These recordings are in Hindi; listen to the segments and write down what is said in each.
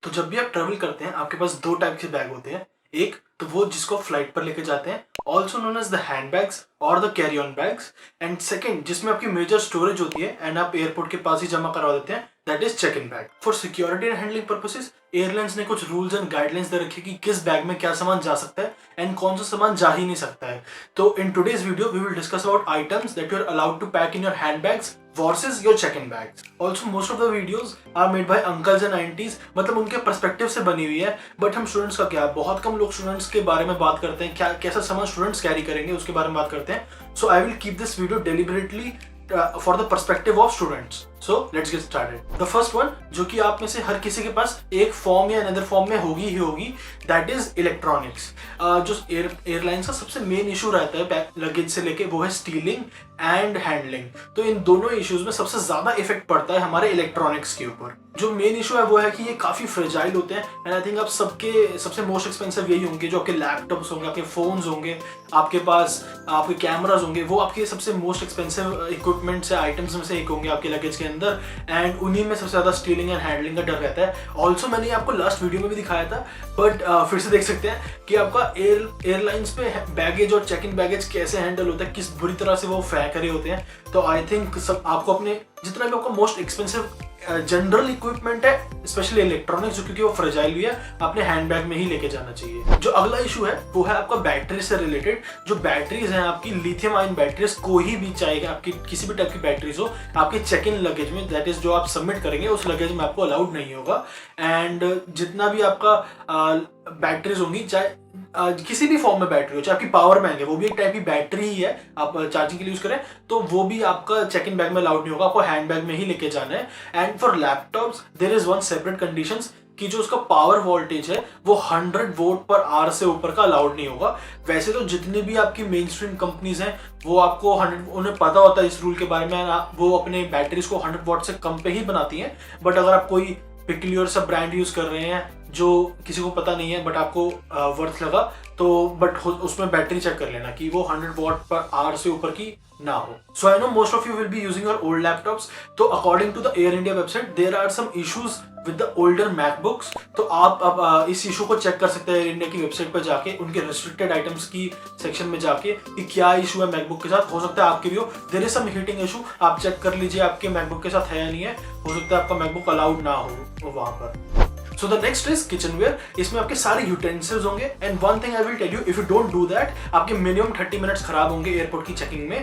तो जब भी आप ट्रेवल करते हैं आपके पास दो टाइप के बैग होते हैं। एक तो वो जिसको फ्लाइट पर लेके जाते हैं, also known as the hand bags और the carry on bags. And second जिसमें आपकी मेजर स्टोरेज होती है एंड आप एयरपोर्ट के पास ही जमा करवा देते हैं, that is check in bag. For security and handling purposes airlines ने कुछ रूल्स एंड गाइडलाइंस दे रखे कि किस बैग में क्या सामान जा सकता है एंड कौन सा सामान जा ही नहीं सकता है। तो in today's video we will discuss about items that you are allowed to pack in your hand bags versus your check-in bags. Also, most of the videos are made by uncles and aunties, मतलब उनके पर्सपेक्टिव से बनी हुई है। बट हम स्टूडेंट्स का क्या, बहुत कम लोग स्टूडेंट्स के बारे में बात करते हैं, क्या कैसा सामान स्टूडेंट्स कैरी करेंगे उसके बारे में बात करते हैं। So I will keep this video deliberately for the perspective of students. So let's get started. The first one, जो कि आप में से हर किसी के पास एक फॉर्म या अनदर फॉर्म में होगी ही होगी, दैट इज इलेक्ट्रॉनिक्स। जो एयरलाइंस का सबसे मेन इशू रहता है लगेज से लेके, वो है स्टीलिंग एंड हैंडलिंग। तो इन दोनों इश्यूज में सबसे ज्यादा इफेक्ट पड़ता है हमारे इलेक्ट्रॉनिक्स के ऊपर। जो मेन इशू है वो है कि ये काफी फ्रेजाइल होते हैं एंड आई थिंक आप सबके सबसे मोस्ट एक्सपेंसिव यही होंगे, जो आपके लैपटॉप्स होंगे, आपके फोन्स होंगे, आपके पास आपके कैमराज होंगे, वो आपके सबसे मोस्ट एक्सपेंसिव इक्विपमेंट से आइटम्स में से एक होंगे आपके लगेज के अंदर। एंड उन्हीं में सबसे ज्यादा स्टीलिंग एंड हैंडलिंग का डर रहता है। ऑल्सो मैंने आपको लास्ट वीडियो में भी दिखाया था, बट फिर से देख सकते हैं कि आपका एयरलाइंस पे बैगेज और चेक इन बैगेज कैसे हैंडल होता है, किस बुरी तरह से वो फेंक रहे होते हैं। तो आई थिंक सब आपको अपने जितना भी आपका मोस्ट एक्सपेंसिव जनरल इक्विपमेंट है, स्पेशली इलेक्ट्रॉनिक्स, जो क्योंकि वो फ्रेजाइल भी है, अपने हैंडबैग में ही लेके जाना चाहिए। जो अगला इशू है वो है आपका बैटरी से रिलेटेड। जो बैटरीज हैं आपकी लिथियम आयन बैटरीज, कोई भी चाहे आपकी किसी भी टाइप की बैटरीज हो, आपके चेक इन लगेज में, दैट इज जो आप सबमिट करेंगे उस लगेज में आपको अलाउड नहीं होगा। एंड जितना भी आपका बैटरीज होंगी, चाहे किसी भी फॉर्म में बैटरी हो, चाहे आपकी पावर बैंक है वो भी एक टाइप की बैटरी ही है, आप चार्जिंग के लिए यूज करें, तो वो भी आपका चेक इन बैग में अलाउड नहीं होगा, आपको हैंड बैग में ही लेके जाना है। And for laptops there is one separate conditions कि जो उसका पावर वोल्टेज है वो 100 वोल्ट पर आवर से ऊपर का अलाउड नहीं होगा। वैसे तो जितनी भी आपकी मेन स्ट्रीम कंपनीज हैं वो आपको 100, उन्हें पता होता है इस रूल के बारे में, वो अपने बैटरीज को 100 वॉट से कम पे ही बनाती हैं। बट अगर आप कोई पिक्युलियर सा ब्रांड यूज कर रहे हैं जो किसी को पता नहीं है बट आपको वर्थ लगा, तो बट उसमें बैटरी चेक कर लेना कि वो 100 वॉट पर आवर से ऊपर की ना हो। So I know most of you will be using your old laptops. तो according to the Air India website there are some issues with the older MacBooks. तो आप अब इस इशू को चेक कर सकते हैं एयर इंडिया की वेबसाइट पर जाके, उनके रिस्ट्रिक्टेड आइटम्स की सेक्शन में जाके कि क्या इशू है मैकबुक के साथ। हो सकता है आपके भी हो, there is some heating issue, आप चेक कर लीजिए आपके मैकबुक के साथ है या नहीं है, हो सकता है आपका मैकबुक अलाउड ना हो वहां पर। So the next is kitchenware। इसमें आपके सारे यूटेंसिल्स होंगे and one thing I will tell you, if you don't do that आपके मिनिमम 30 मिनट्स खराब होंगे एयरपोर्ट की चेकिंग में।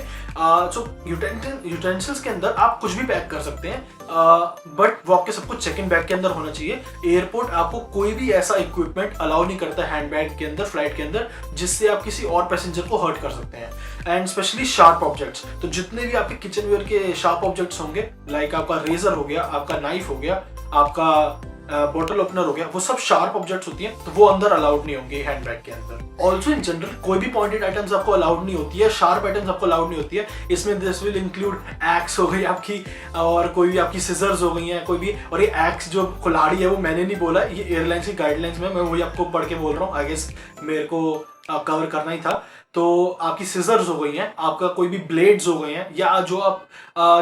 सो यूटेंसिल्स के अंदर आप कुछ भी पैक कर सकते हैं, बट वो आपके सब कुछ चेक इन बैग के अंदर होना चाहिए। एयरपोर्ट आपको कोई भी ऐसा इक्विपमेंट अलाउ नहीं करता हैंड बैग के अंदर, फ्लाइट के अंदर, जिससे आप किसी और पैसेंजर को हर्ट कर सकते हैं। एंड स्पेशली शार्प ऑब्जेक्ट्स, तो जितने भी आपके किचनवेयर के शार्प ऑब्जेक्ट्स होंगे, लाइक आपका रेजर हो गया, आपका नाइफ हो गया, आपका बॉटल ओपनर हो गया, वो सब शार्प ऑब्जेक्ट्स होती हैं, तो वो अंदर अलाउड नहीं होंगे हैंडबैग के अंदर। ऑल्सो इन जनरल कोई भी पॉइंटेड आइटम्स आपको अलाउड नहीं होती है, शार्प आइटम्स आपको अलाउड नहीं होती है। इसमें दिस विल इंक्लूड एक्स हो गई आपकी, और कोई भी आपकी सिजर्स हो गई हैं कोई भी। और ये एक्स जो कुल्हाड़ी है वो मैंने नहीं बोला, ये एयरलाइंस की गाइडलाइंस में मैं वही आपको पढ़ के बोल रहा हूँ, आई गेस मेरे को कवर करना ही था। तो आपकी सिजर्स हो गई हैं, आपका कोई भी ब्लेड्स हो गए हैं, या जो आप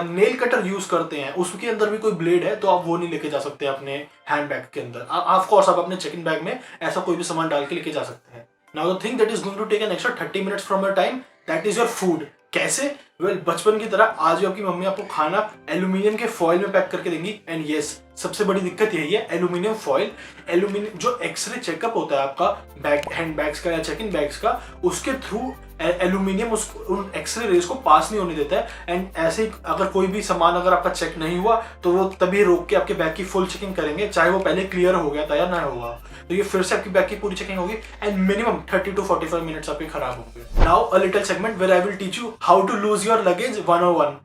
नेल कटर यूज करते हैं उसके अंदर भी कोई ब्लेड है तो आप वो नहीं लेके जा सकते अपने हैंडबैग के अंदर। ऑफ कोर्स आप अपने चेक इन बैग में ऐसा कोई भी सामान डाल के लेके जा सकते हैं। Now the thing that is going to take an extra 30 minutes from your time, that is your food. कैसे? वेल, बचपन की तरह आज आपकी मम्मी आपको खाना एल्यूमिनियम के फॉइल में पैक करके देंगी। एंड यस, सबसे बड़ी दिक्कत यही है, एल्यूमिनियम फॉइल। एल्यूमिनियम जो एक्सरे चेकअप होता है आपका बैग हैंड बैग्स का या चेक इन बैग्स का, उसके थ्रू एल्यूमिनियम उन एक्सरे रेज को पास नहीं होने देता है। एंड ऐसे ही अगर कोई भी सामान अगर आपका चेक नहीं हुआ तो वो तभी रोक के आपके बैग की फुल चेकिंग करेंगे, चाहे वो पहले क्लियर हो गया था या ना हुआ, तो ये फिर से आपकी बैग की पूरी चेकिंग होगी एंड मिनिमम 30 to 45 मिनट्स आपके खराब होंगे। Now a little segment where I will teach you how to lose your luggage 101।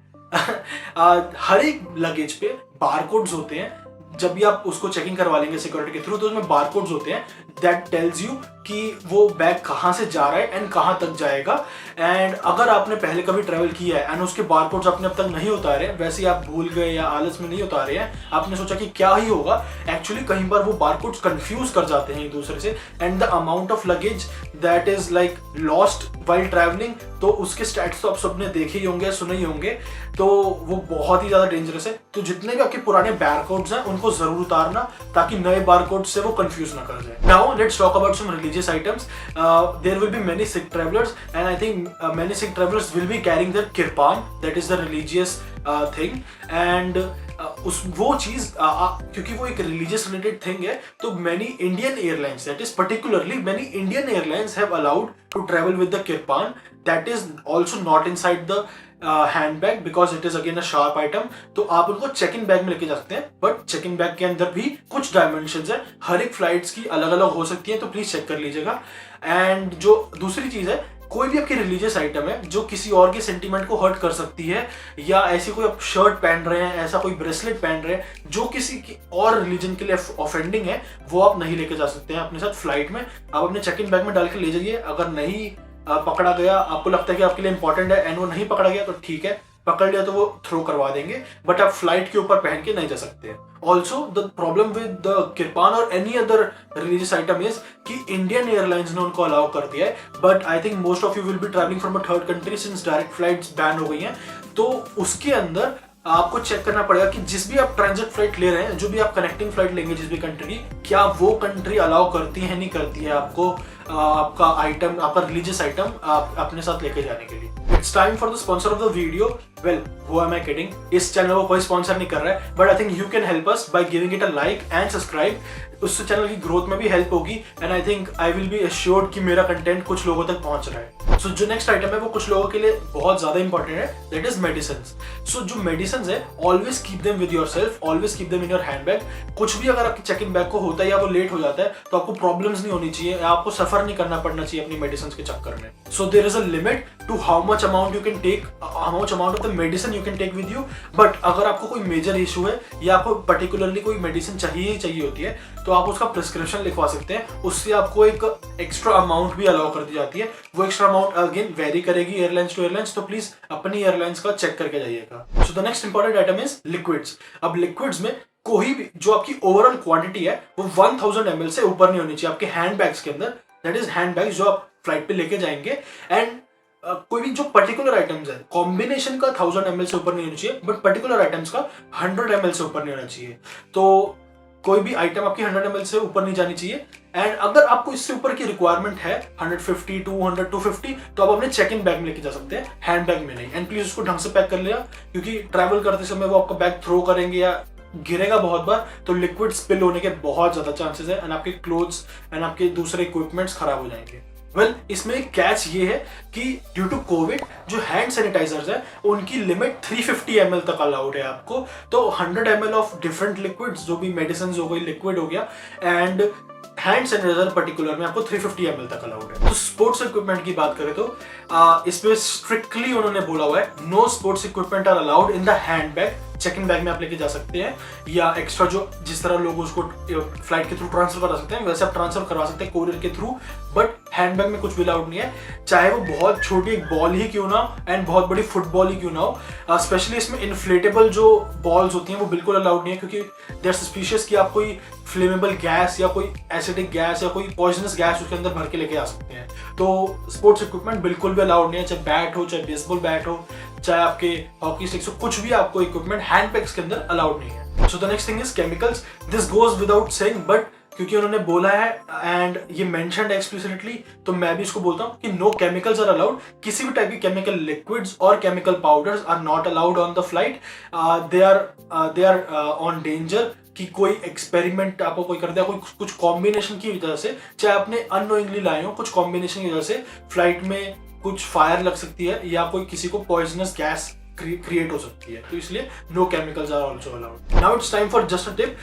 हर एक लगेज पे बारकोड्स होते हैं। जब भी आप उसको चेकिंग करवा लेंगे सिक्योरिटी के थ्रू, तो उसमें बारकोड्स होते हैं दैट टेल्स यू कि वो बैग कहाँ से जा रहा है एंड कहाँ तक जाएगा। एंड अगर आपने पहले कभी ट्रैवल किया है एंड उसके बारकोड्स आपने अब तक नहीं उतारे, वैसे आप भूल गए या आलस में नहीं उतारे हैं, आपने सोचा कि क्या ही होगा, एक्चुअली कहीं बार वो बारकोड्स कंफ्यूज कर जाते हैं एक दूसरे से। And the amount of luggage that is like lost while travelling, तो उसके स्टैट्स तो आप सबने देखे ही होंगे, सुने ही होंगे, तो वो बहुत ही ज्यादा डेंजरस है। तो जितने भी आपके पुराने बारकोड्स हैं उनको उनको जरूर उतारना ताकि नए बारकोड से वो कंफ्यूज ना कर जाए। Now let's talk about some religious items. There will be many Sikh travellers and I think many Sikh travellers will be carrying their kirpan, that is the religious thing. And उस वो चीज क्योंकि वो एक रिलीजियस रिलेटेड थिंग है, तो many Indian airlines, that is particularly many Indian airlines have allowed to travel with the kirpan, that is also not inside the handbag because it is again a sharp item. तो आप उनको चेक इन बैग में लेके जा सकते हैं, बट चेक इन बैग के अंदर भी कुछ डायमेंशंस है, हर एक फ्लाइट्स की अलग अलग हो सकती है, तो प्लीज चेक कर लीजिएगा। एंड जो दूसरी चीज है, कोई भी आपकी रिलीजियस आइटम है जो किसी और के सेंटीमेंट को हर्ट कर सकती है, या ऐसी कोई आप शर्ट पहन रहे हैं, ऐसा कोई ब्रेसलेट पहन रहे हैं जो किसी की और रिलीजन के लिए ऑफेंडिंग है, वो आप नहीं लेके जा सकते हैं अपने साथ फ्लाइट में। आप अपने चेक इन बैग में डाल के ले जाइए। अगर नहीं पकड़ा गया, आपको लगता है कि आपके लिए इंपॉर्टेंट है एंड वो नहीं पकड़ा गया, तो ठीक है, पकड़ लिया तो वो थ्रो करवा देंगे, बट आप फ्लाइट के ऊपर पहन के नहीं जा सकते। Also the problem with the kirpan और any other religious item is कि इंडियन एयरलाइंस ने उनको अलाउ कर दिया है, but I think most of you will be travelling from a third country since direct flights ban हो गई हैं। तो उसके अंदर आपको चेक करना पड़ेगा कि जिस भी आप ट्रांजिट फ्लाइट ले रहे हैं, जो भी आप कनेक्टिंग फ्लाइट लेंगे जिस भी कंट्री की, क्या वो कंट्री अलाउ करती है नहीं करती है आपको आपका आइटम, आपका रिलीजियस आइटम आप अपने साथ लेके जाने के लिए। It's time for the sponsor of the video. Well, who am I kidding, इस चैनल को कोई स्पॉन्सर नहीं कर रहा है, but I think you can help us by giving it a like and subscribe. उससे चैनल की ग्रोथ में भी हेल्प होगी and I think I will be assured कि मेरा कंटेंट कुछ लोगों तक पहुंच रहा है। सो जो नेक्स्ट आइटम है वो कुछ लोगों के लिए बहुत ज्यादा इंपॉर्टेंट है, दैट इज मेडिसिन। सो जो मेडिसिन है, always keep them with yourself, always keep them in your handbag. कुछ भी अगर आपके चेक इन बैग को होता है या वो लेट हो जाता है, तो आपको प्रॉब्लम्स नहीं होनी चाहिए, आपको सफर नहीं करना पड़ना चाहिए अपनी मेडिसिन के चक्कर में। So there is a limit to how much amount you can take, how much amount of the medicine you can take with you. But अगर आपको कोई मेजर इशू है या आपको पर्टिकुलरली कोई मेडिसिन चाहिए ही चाहिए होती है, तो आप उसका प्रिस्क्रिप्शन लिखवा सकते हैं, उससे आपको एक एक्स्ट्रा अमाउंट भी अलाउ कर दी जाती है। वो एक्स्ट्रा अमाउंट अगेन वेरी करेगी एयरलाइंस टू एयरलाइंस, तो प्लीज अपनी एयरलाइंस का चेक करके जाइएगा। So the next important item is liquids. अब लिक्विड्स में कोई भी जो आपकी ओवरऑल क्वांटिटी है वो 1000 ml से ऊपर नहीं होनी चाहिए आपके हैंड बैग्स के अंदर, दैट इज हैंड बैग्स जो आप फ्लाइट पे लेके जाएंगे। एंड कोई भी जो पर्टिकुलर आइटम्स है, कॉम्बिनेशन का 1000 ml से ऊपर नहीं होना चाहिए, बट पर्टिकुलर आइटम्स का 100 ml से ऊपर नहीं होना चाहिए। तो कोई भी आइटम आपकी 100 ml से ऊपर नहीं जानी चाहिए। एंड अगर आपको इससे ऊपर की रिक्वायरमेंट है 150, 200, 250, तो आप अपने चेक इन बैग में लेके जा सकते हैं, हैंड बैग में नहीं। एंड प्लीज उसको ढंग से पैक कर लिया, क्योंकि ट्रैवल करते समय वो आपका बैग थ्रो करेंगे या गिरेगा बहुत बार, तो लिक्विड स्पिल होने के बहुत ज्यादा चांसेस है एंड आपके क्लोथ्स एंड आपके दूसरे इक्विपमेंट्स खराब हो जाएंगे। वेल, इसमें एक कैच ये है कि ड्यू टू कोविड जो हैंड सैनिटाइजर्स है उनकी लिमिट 350 ml तक अलाउड है आपको। तो 100 ml ऑफ डिफरेंट लिक्विड्स, जो भी मेडिसिन हो गई, लिक्विड हो गया, एंड हैंड सैनिटाइजर पर्टिकुलर में आपको 350 ml तक अलाउड है। तो स्पोर्ट्स इक्विपमेंट की बात करें तो इसमें स्ट्रिक्टली उन्होंने बोला हुआ है, no sports equipment are allowed in the hand bag. Check in bag में आप लेके जा सकते हैं, या एक्स्ट्रा जो जिस तरह लोग उसको फ्लाइट के थ्रू ट्रांसफर करा सकते हैं वैसे आप ट्रांसफर करवा सकते हैं कोरियर के थ्रू, बट हैंड बैग में कुछ भी अलाउड नहीं है, चाहे वो बहुत छोटी एक बॉल ही क्यों ना हो एंड बहुत बड़ी फुटबॉल ही क्यों ना हो। स्पेशली इसमें इन्फ्लेटेबल जो बॉल्स होती हैं वो बिल्कुल अलाउड नहीं है, क्योंकि दे आर सस्पिशियस कि आप कोई फ्लेमेबल गैस या कोई एसिडिक गैस या कोई पॉइजनस गैस उसके अंदर भर के लेके आ सकते हैं। तो स्पोर्ट्स इक्विपमेंट बिल्कुल भी अलाउड नहीं है, चाहे बैट हो, चाहे बेसबॉल बैट हो, चाहे आपके हॉकी स्टिक्स हो, कुछ भी आपको इक्विपमेंट हैंड बैग्स के अंदर अलाउड नहीं है। So the next thing is chemicals. This goes without saying, but क्योंकि उन्होंने बोला है एंड ये मेंशन्ड है एक्सप्लिसिटली, तो मैं भी इसको बोलता हूँ कि नो केमिकल्स आर अलाउड। किसी भी टाइप की केमिकल लिक्विड्स और chemical powders are not allowed on the flight. They are on danger कि कोई एक्सपेरिमेंट आपको कोई कर दिया, कोई कुछ कॉम्बिनेशन की वजह से, चाहे आपने अननोइंगली लाए हो, कुछ कॉम्बिनेशन की वजह से फ्लाइट में कुछ फायर लग सकती है या कोई किसी को पॉइजनस गैस क्रिएट हो सकती है, तो इसलिए no chemicals are also allowed. Now it's time for just a tip,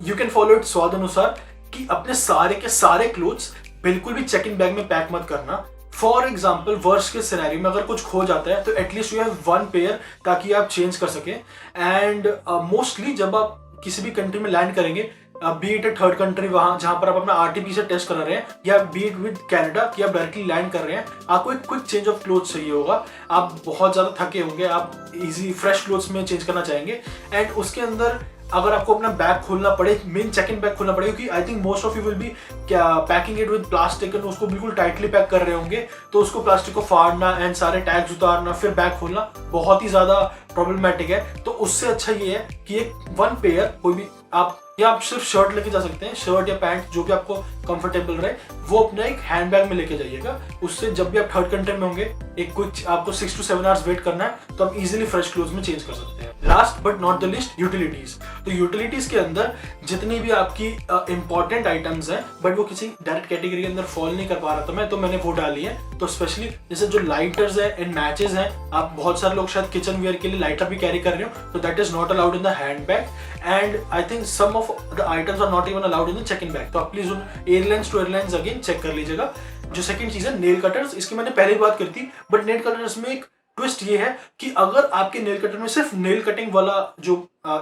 you can follow it स्वाद अनुसार, कि अपने सारे के सारे क्लोथ्स बिल्कुल भी चेक इन बैग में पैक मत करना। फॉर एग्जाम्पल, वर्स्ट के सिनेरियो में अगर कुछ खो जाता है तो at least you have one pair, ताकि आप चेंज कर सके। एंड मोस्टली जब आप किसी भी कंट्री में लैंड करेंगे, B it A third country, वहां जहां पर आप अपना RT-PCR टेस्ट करा रहे हैं, या बी इट विद कैनेडा कि आप डायरेक्टली लैंड कर रहे हैं, आपको एक क्विक चेंज ऑफ क्लोथ्स चाहिए होगा। आप बहुत ज्यादा थके होंगे, आप इजी फ्रेश क्लोथ्स में चेंज करना चाहेंगे, एंड उसके अंदर अगर आपको अपना बैग खोलना पड़े, मेन चेक इन बैग खोलना पड़े, क्योंकि आई think most of you will B packing it with plastic, उसको बिल्कुल टाइटली पैक कर रहे होंगे, तो उसको प्लास्टिक को फाड़ना एंड सारे टैग्स उतारना, फिर बैग खोलना बहुत ही ज्यादा प्रॉब्लमेटिक है, तो उससे अच्छा ये है कि एक वन पेयर कोई भी आप, या आप सिर्फ शर्ट लेके जा सकते हैं, शर्ट या पैंट जो भी आपको कंफर्टेबल रहे वो अपना एक हैंड बैग में लेके जाइएगा। उससे जब भी आप थर्ड कंट्री में होंगे, एक क्विक आपको 6 to 7 आवर्स वेट करना है, तो आप इजीली फ्रेश क्लोथ में चेंज कर सकते हैं। Last but not the list, utilities. तो यूटिलिटीज के अंदर जितनी भी आपकी इंपॉर्टेंट आइटम्स हैं बट वो किसी डायरेक्ट कैटेगरी के अंदर फॉल नहीं कर पा रहा था मैं, तो मैंने वो डाली है। तो स्पेशली जैसे जो लाइटर्स है इन मैचेस हैं, आप बहुत सारे लोग शायद किचन वेयर के लिए लाइटर भी कैरी कर रहे हो, तो that is not allowed in the hand bag, and I think some of the items are not even allowed in the check in bag. तो आप प्लीज उन airlines to airlines again check कर लीजिएगा। जो सेकंड चीज है नेल कटर्स, इसकी मैंने पहले ही बात करी थी, बट नेल कटर्स में एक ट्विस्ट ये है कि अगर आपके नेल कटर में सिर्फ नेल कटिंग वाला जो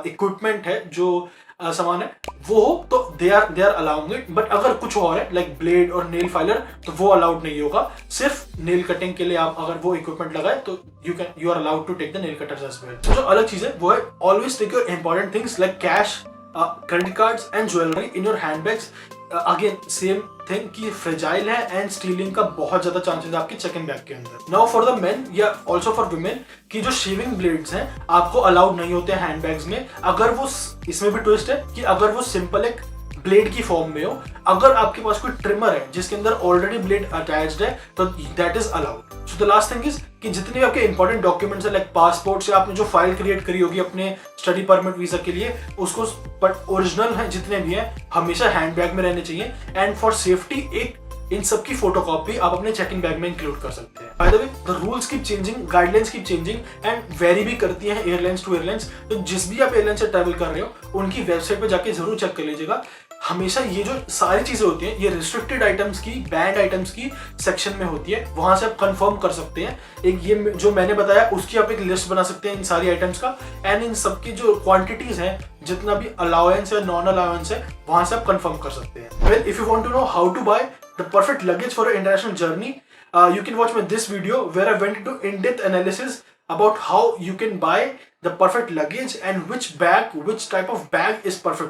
इक्विपमेंट है, जो सामान है वो हो, तो they are allowing it, but अगर कुछ और है लाइक ब्लेड और नेल फाइलर, तो वो अलाउड नहीं होगा। सिर्फ नेल कटिंग के लिए आप अगर वो इक्विपमेंट लगाए तो you are allowed to take the nail cutters as well. जो अलग चीज है वो है always take your important things like cash, credit cards and jewellery in your handbags. Again same thing कि फ्रेजाइल है एंड स्टीलिंग का बहुत ज्यादा चांसेस है आपके चेक इन बैग के अंदर। नाउ फॉर द मेन या ऑल्सो फॉर वुमेन कि जो शेविंग ब्लेड्स हैं आपको अलाउड नहीं होते हैं हैंडबैग्स में। अगर वो, इसमें भी ट्विस्ट है कि अगर वो सिंपल एक ब्लेड की फॉर्म में हो, अगर आपके पास कोई ट्रिमर है जिसके अंदर ऑलरेडी ब्लेड अटैच्ड है, तो that is allowed. So the last thing is कि जितने भी आपके इंपॉर्टेंट डॉक्यूमेंट्स है लाइक पासपोर्ट से आपने जो फाइल क्रिएट करी होगी अपने स्टडी परमिट वीजा के लिए, उसको बट ओरिजिनल है जितने भी है हमेशा हैंड बैग में रहने चाहिए। एंड फॉर सेफ्टी एक इन सब की फोटोकॉपी आप अपने चेक इन बैग में इंक्लूड कर सकते हैं। By the way the rules keep changing, guidelines keep changing and very भी करती हैं एयरलाइंस टू एयरलाइंस। तो जिस भी आप एयरलाइन से ट्रैवल कर रहे हो उनकी वेबसाइट पे जाके जरूर चेक कर लीजिएगा। हमेशा ये जो सारी चीजें होती हैं ये रिस्ट्रिक्टेड आइटम्स की, बैंड आइटम्स की सेक्शन में होती है, वहां से आप कंफर्म कर सकते हैं। एक ये जो मैंने बताया उसकी आप एक लिस्ट बना सकते हैं इन सारी आइटम्स का, एंड इन सबकी जो क्वांटिटीज हैं, जितना भी अलाउंस है नॉन अलाउंस है, वहां से आप कंफर्म कर सकते हैं। Well if you want to know how to buy the perfect luggage for an international journey, you can watch this video where I went into in-depth analysis about how you can buy the perfect luggage and which type of bag is perfect for